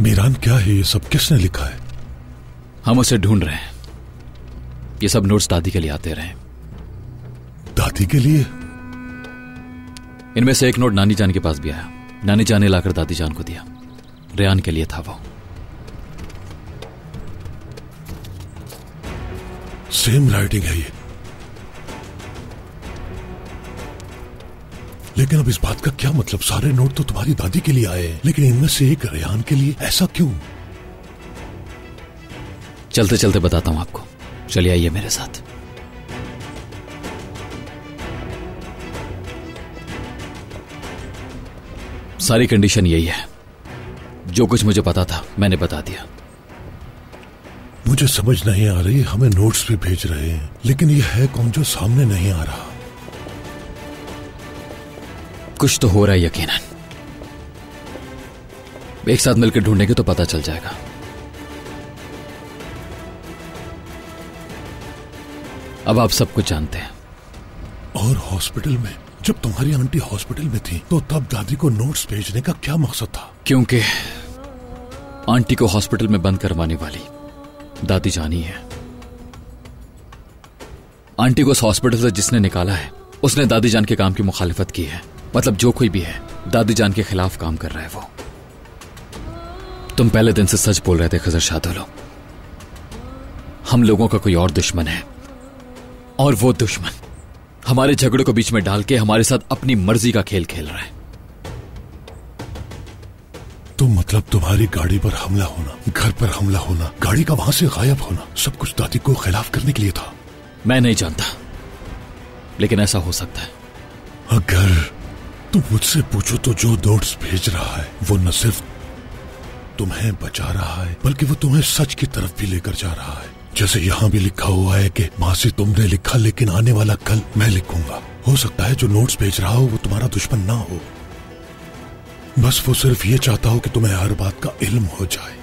मीरान, क्या है ये सब? किसने लिखा है? हम उसे ढूंढ रहे हैं। ये सब नोट्स दादी के लिए आते रहे। दादी के लिए? इनमें से एक नोट नानी जान के पास भी आया। नानी जान ने लाकर दादी जान को दिया। रेहान के लिए था वो। सेम राइटिंग है ये। लेकिन अब इस बात का क्या मतलब? सारे नोट तो तुम्हारी दादी के लिए आए हैं, लेकिन इनमें से एक रेहान के लिए। ऐसा क्यों? चलते चलते बताता हूं आपको। चलिए आइए मेरे साथ। सारी कंडीशन यही है। जो कुछ मुझे पता था मैंने बता दिया। मुझे समझ नहीं आ रही। हमें नोट्स भी भेज रहे हैं, लेकिन ये है कौन जो सामने नहीं आ रहा? कुछ तो हो रहा है यकीनन। एक साथ मिलकर ढूंढेंगे तो पता चल जाएगा। अब आप सब कुछ जानते हैं। और हॉस्पिटल में, जब तुम्हारी आंटी हॉस्पिटल में थी तो तब दादी को नोट्स भेजने का क्या मकसद था? क्योंकि आंटी को हॉस्पिटल में बंद करवाने वाली दादी जानी है। आंटी को उस हॉस्पिटल से जिसने निकाला है उसने दादी जान के काम की मुखालिफत की है। मतलब जो कोई भी है दादी जान के खिलाफ काम कर रहा है वो। तुम पहले दिन से सच बोल रहे थे खजर शादुलो। हम लोगों का कोई और दुश्मन है, और वो दुश्मन हमारे झगड़े को बीच में डाल के हमारे साथ अपनी मर्जी का खेल खेल रहा है। तो मतलब तुम्हारी गाड़ी पर हमला होना, घर पर हमला होना, गाड़ी का वहां से गायब होना, सब कुछ दादी को खिलाफ करने के लिए था? मैं नहीं जानता, लेकिन ऐसा हो सकता है। अगर तुम मुझसे पूछो तो जो नोट्स भेज रहा है वो न सिर्फ तुम्हें बचा रहा है, बल्कि वो तुम्हें सच की तरफ भी लेकर जा रहा है। जैसे यहाँ भी लिखा हुआ है कि मासी तुमने लिखा, लेकिन आने वाला कल मैं लिखूंगा। हो सकता है जो नोट्स भेज रहा हो वो तुम्हारा दुश्मन ना हो, बस वो सिर्फ ये चाहता हो कि तुम्हें हर बात का इल्म हो जाए।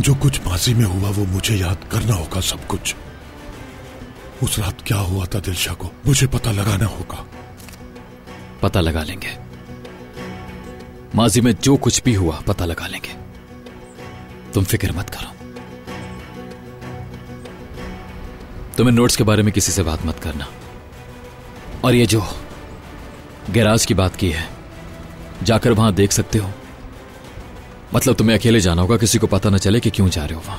जो कुछ मासी में हुआ वो मुझे याद करना होगा, सब कुछ। उस रात क्या हुआ था दिलशा को मुझे पता लगाना होगा। पता लगा लेंगे। माजी में जो कुछ भी हुआ पता लगा लेंगे। तुम फिक्र मत करो। तुम्हें नोट्स के बारे में किसी से बात मत करना। और ये जो गैराज की बात की है, जाकर वहां देख सकते हो। मतलब तुम्हें अकेले जाना होगा, किसी को पता न चले कि क्यों जा रहे हो वहां।